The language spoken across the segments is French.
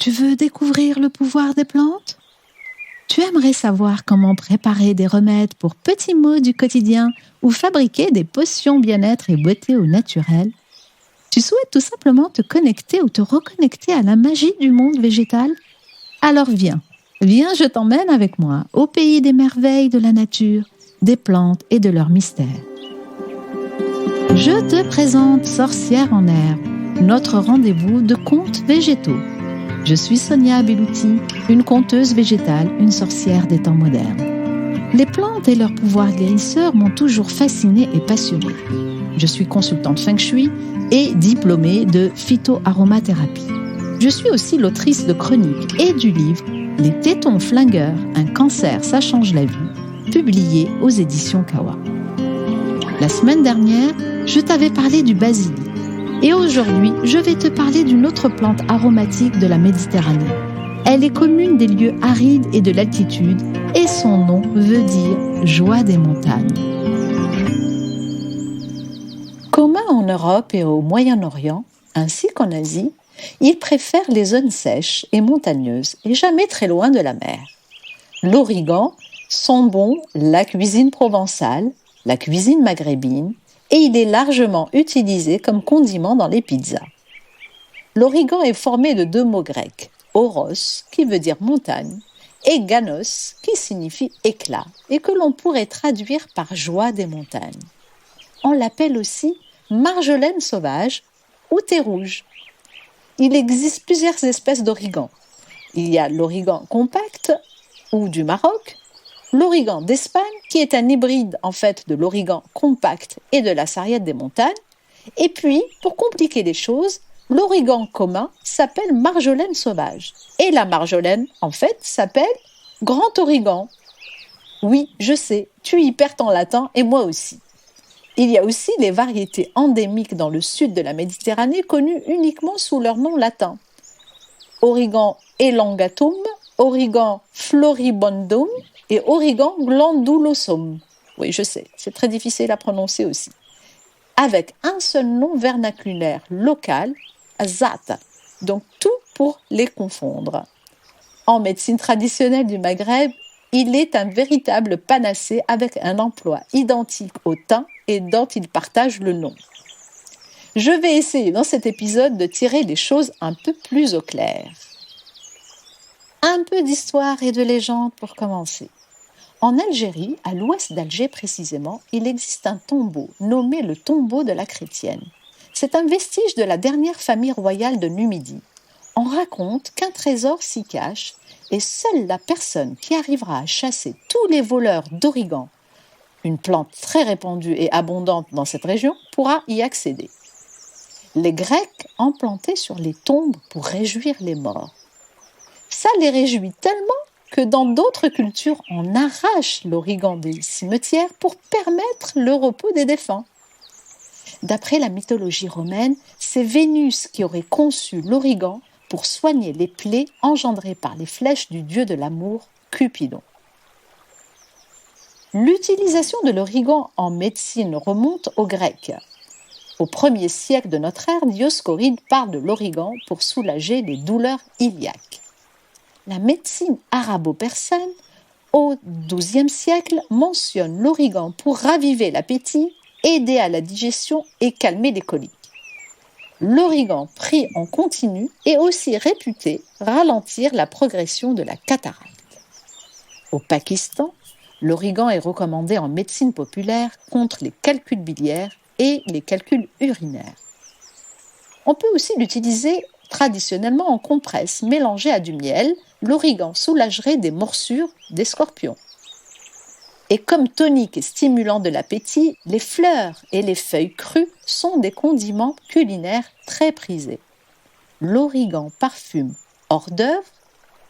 Tu veux découvrir le pouvoir des plantes? Tu aimerais savoir comment préparer des remèdes pour petits maux du quotidien ou fabriquer des potions bien-être et beauté au naturel? Tu souhaites tout simplement te connecter ou te reconnecter à la magie du monde végétal? Alors viens, je t'emmène avec moi au pays des merveilles de la nature, des plantes et de leurs mystères. Je te présente Sorcière en herbe, notre rendez-vous de contes végétaux. Je suis Sonia Belluti, une conteuse végétale, une sorcière des temps modernes. Les plantes et leurs pouvoirs guérisseurs m'ont toujours fascinée et passionnée. Je suis consultante Feng Shui et diplômée de phytoaromathérapie. Je suis aussi l'autrice de chroniques et du livre Les tétons flingueurs, un cancer, ça change la vie, publié aux éditions Kawa. La semaine dernière, je t'avais parlé du basilic. Et aujourd'hui, je vais te parler d'une autre plante aromatique de la Méditerranée. Elle est commune des lieux arides et de l'altitude, et son nom veut dire « joie des montagnes ». Commun en Europe et au Moyen-Orient, ainsi qu'en Asie, il préfère les zones sèches et montagneuses, et jamais très loin de la mer. L'origan sent bon la cuisine provençale, la cuisine maghrébine, et il est largement utilisé comme condiment dans les pizzas. L'origan est formé de deux mots grecs, oros, qui veut dire montagne, et ganos, qui signifie éclat, et que l'on pourrait traduire par joie des montagnes. On l'appelle aussi marjolaine sauvage ou thé rouge. Il existe plusieurs espèces d'origan. Il y a l'origan compact ou du Maroc, l'origan d'Espagne, qui est un hybride en fait de l'origan compact et de la sarriette des montagnes. Et puis, pour compliquer les choses, l'origan commun s'appelle marjolaine sauvage. Et la marjolaine, en fait, s'appelle grand origan. Oui, je sais, tu y perds ton latin et moi aussi. Il y a aussi les variétés endémiques dans le sud de la Méditerranée connues uniquement sous leur nom latin. Origan elongatum, origan floribundum et origan glandulosum. Oui, je sais, c'est très difficile à prononcer aussi. Avec un seul nom vernaculaire local, zata. Donc tout pour les confondre. En médecine traditionnelle du Maghreb, il est un véritable panacée avec un emploi identique au thym et dont il partage le nom. Je vais essayer dans cet épisode de tirer les choses un peu plus au clair. Un peu d'histoire et de légende pour commencer. En Algérie, à l'ouest d'Alger précisément, il existe un tombeau nommé le tombeau de la chrétienne. C'est un vestige de la dernière famille royale de Numidie. On raconte qu'un trésor s'y cache et seule la personne qui arrivera à chasser tous les voleurs d'origan, une plante très répandue et abondante dans cette région, pourra y accéder. Les Grecs en plantaient sur les tombes pour réjouir les morts. Ça les réjouit tellement que dans d'autres cultures, on arrache l'origan des cimetières pour permettre le repos des défunts. D'après la mythologie romaine, c'est Vénus qui aurait conçu l'origan pour soigner les plaies engendrées par les flèches du dieu de l'amour, Cupidon. L'utilisation de l'origan en médecine remonte aux Grecs. Au 1er siècle de notre ère, Dioscoride parle de l'origan pour soulager les douleurs iliaques. La médecine arabo-persane, au XIIe siècle, mentionne l'origan pour raviver l'appétit, aider à la digestion et calmer les coliques. L'origan pris en continu est aussi réputé ralentir la progression de la cataracte. Au Pakistan, l'origan est recommandé en médecine populaire contre les calculs biliaires et les calculs urinaires. On peut aussi l'utiliser traditionnellement en compresse mélangée à du miel. L'origan soulagerait des morsures des scorpions. Et comme tonique et stimulant de l'appétit, les fleurs et les feuilles crues sont des condiments culinaires très prisés. L'origan parfume hors d'œuvre,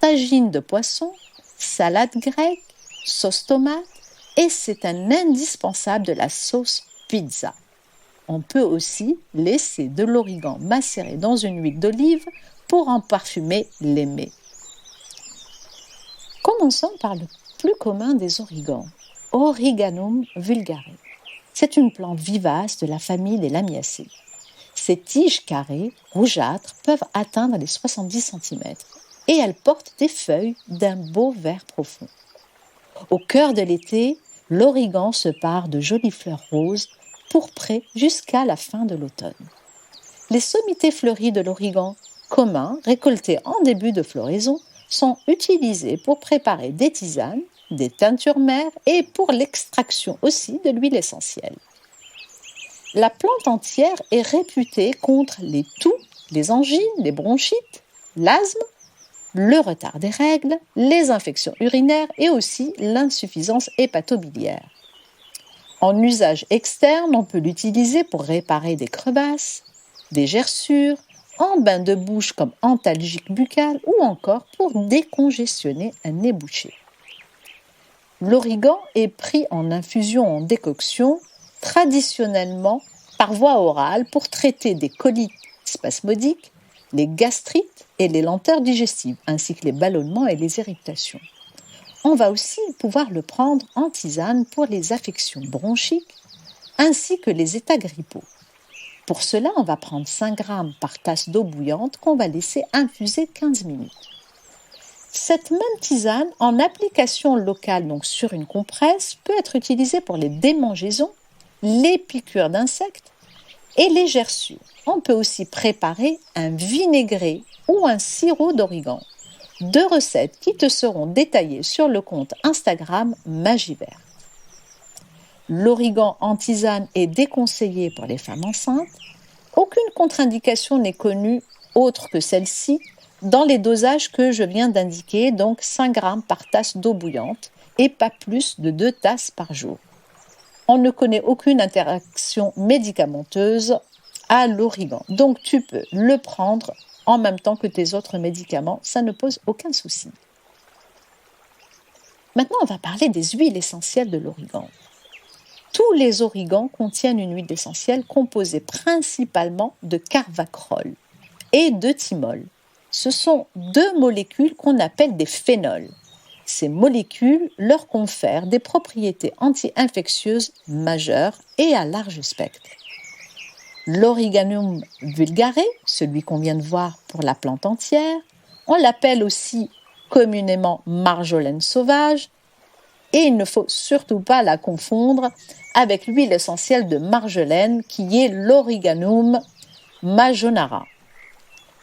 tagine de poisson, salade grecque, sauce tomate et c'est un indispensable de la sauce pizza. On peut aussi laisser de l'origan macérer dans une huile d'olive pour en parfumer les mets. Commençons par le plus commun des origans, Origanum vulgare. C'est une plante vivace de la famille des Lamiacées. Ses tiges carrées, rougeâtres, peuvent atteindre les 70 cm. et elle porte des feuilles d'un beau vert profond. Au cœur de l'été, l'origan se pare de jolies fleurs roses, pourprées jusqu'à la fin de l'automne. Les sommités fleuries de l'origan commun, récoltées en début de floraison, sont utilisées pour préparer des tisanes, des teintures mères et pour l'extraction aussi de l'huile essentielle. La plante entière est réputée contre les toux, les angines, les bronchites, l'asthme, le retard des règles, les infections urinaires et aussi l'insuffisance hépatobiliaire. En usage externe, on peut l'utiliser pour réparer des crevasses, des gerçures, en bain de bouche comme antalgique buccal ou encore pour décongestionner un nez bouché. L'origan est pris en infusion en décoction, traditionnellement par voie orale pour traiter des colites spasmodiques, les gastrites et les lenteurs digestives, ainsi que les ballonnements et les irritations. On va aussi pouvoir le prendre en tisane pour les affections bronchiques, ainsi que les états grippaux. Pour cela, on va prendre 5 grammes par tasse d'eau bouillante qu'on va laisser infuser 15 minutes. Cette même tisane, en application locale, donc sur une compresse, peut être utilisée pour les démangeaisons, les piqûres d'insectes et les gerçures. On peut aussi préparer un vinaigré ou un sirop d'origan. 2 recettes qui te seront détaillées sur le compte Instagram Magie Verte. L'origan en tisane est déconseillé pour les femmes enceintes. Aucune contre-indication n'est connue autre que celle-ci dans les dosages que je viens d'indiquer, donc 5 grammes par tasse d'eau bouillante et pas plus de 2 tasses par jour. On ne connaît aucune interaction médicamenteuse à l'origan, donc tu peux le prendre en même temps que tes autres médicaments, ça ne pose aucun souci. Maintenant, on va parler des huiles essentielles de l'origan. Tous les origans contiennent une huile essentielle composée principalement de carvacrol et de thymol. Ce sont 2 molécules qu'on appelle des phénols. Ces molécules leur confèrent des propriétés anti-infectieuses majeures et à large spectre. L'Origanum vulgare, celui qu'on vient de voir pour la plante entière, on l'appelle aussi communément marjolaine sauvage, et il ne faut surtout pas la confondre avec l'huile essentielle de marjolaine qui est l'Origanum majonara.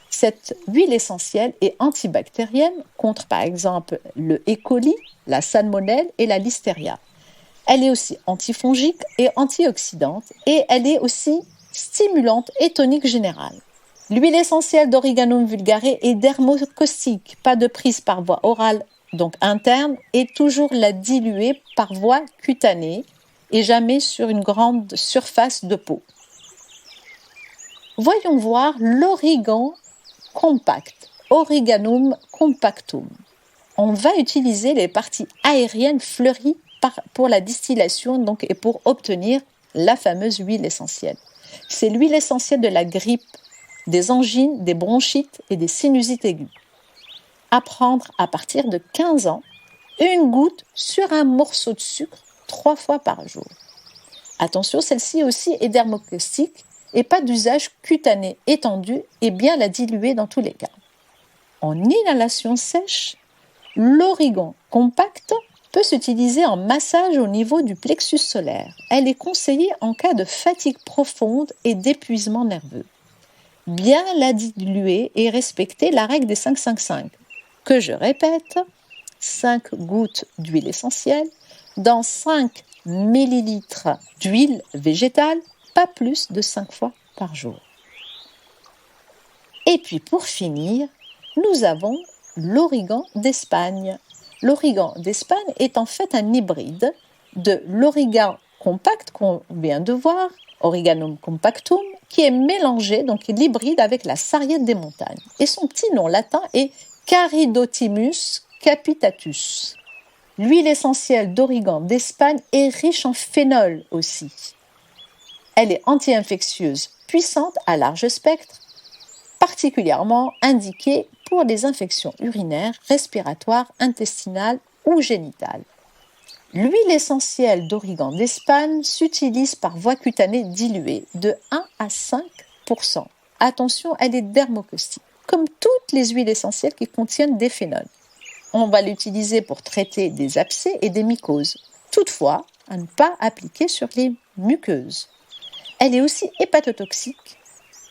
Cette huile essentielle est antibactérienne contre par exemple le E. coli, la salmonelle et la listeria. Elle est aussi antifongique et antioxydante et elle est aussi stimulante et tonique générale. L'huile essentielle d'Origanum vulgare est dermocaustique, pas de prise par voie orale donc interne, et toujours la diluer par voie cutanée et jamais sur une grande surface de peau. Voyons voir l'origan compact, Origanum compactum. On va utiliser les parties aériennes fleuries pour la distillation donc, et pour obtenir la fameuse huile essentielle. C'est l'huile essentielle de la grippe, des angines, des bronchites et des sinusites aiguës. À prendre à partir de 15 ans, une goutte sur un morceau de sucre 3 fois par jour. Attention, celle-ci aussi est dermocaustique et pas d'usage cutané étendu et bien la diluer dans tous les cas. En inhalation sèche, l'origan compact peut s'utiliser en massage au niveau du plexus solaire. Elle est conseillée en cas de fatigue profonde et d'épuisement nerveux. Bien la diluer et respecter la règle des 5-5-5, que je répète, 5 gouttes d'huile essentielle dans 5 ml d'huile végétale, pas plus de 5 fois par jour. Et puis pour finir, nous avons l'origan d'Espagne. L'origan d'Espagne est en fait un hybride de l'origan compact qu'on vient de voir, Origanum compactum, qui est mélangé, donc l'hybride avec la sarriette des montagnes. Et son petit nom latin est Caridotimus capitatus. L'huile essentielle d'origan d'Espagne est riche en phénol aussi. Elle est anti-infectieuse, puissante à large spectre, particulièrement indiquée pour les infections urinaires, respiratoires, intestinales ou génitales. L'huile essentielle d'origan d'Espagne s'utilise par voie cutanée diluée de 1 à 5%. Attention, elle est dermocaustique. comme toutes les huiles essentielles qui contiennent des phénols. On va l'utiliser pour traiter des abcès et des mycoses. Toutefois, à ne pas appliquer sur les muqueuses. Elle est aussi hépatotoxique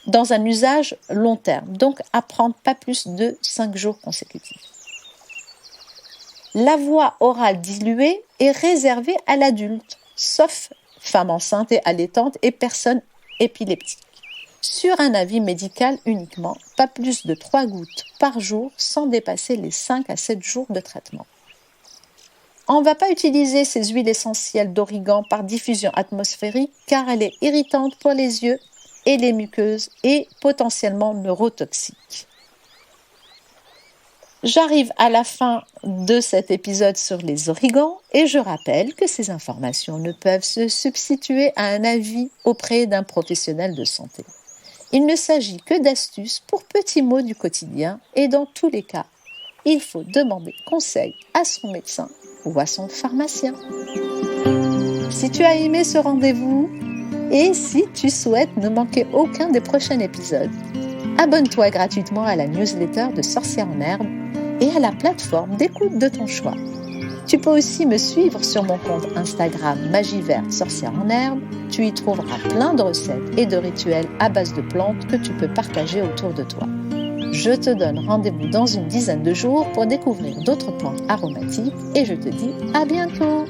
dans un usage long terme, donc à prendre pas plus de 5 jours consécutifs. La voie orale diluée est réservée à l'adulte, sauf femme enceinte et allaitante et personnes épileptiques. Sur un avis médical uniquement, pas plus de 3 gouttes par jour sans dépasser les 5 à 7 jours de traitement. On ne va pas utiliser ces huiles essentielles d'origan par diffusion atmosphérique car elle est irritante pour les yeux et les muqueuses et potentiellement neurotoxique. J'arrive à la fin de cet épisode sur les origans et je rappelle que ces informations ne peuvent se substituer à un avis auprès d'un professionnel de santé. Il ne s'agit que d'astuces pour petits mots du quotidien et dans tous les cas, il faut demander conseil à son médecin ou à son pharmacien. Si tu as aimé ce rendez-vous et si tu souhaites ne manquer aucun des prochains épisodes, abonne-toi gratuitement à la newsletter de Sorcières en Herbe et à la plateforme d'écoute de ton choix. Tu peux aussi me suivre sur mon compte Instagram Magie Verte Sorcière en Herbe. Tu y trouveras plein de recettes et de rituels à base de plantes que tu peux partager autour de toi. Je te donne rendez-vous dans une dizaine de jours pour découvrir d'autres plantes aromatiques et je te dis à bientôt!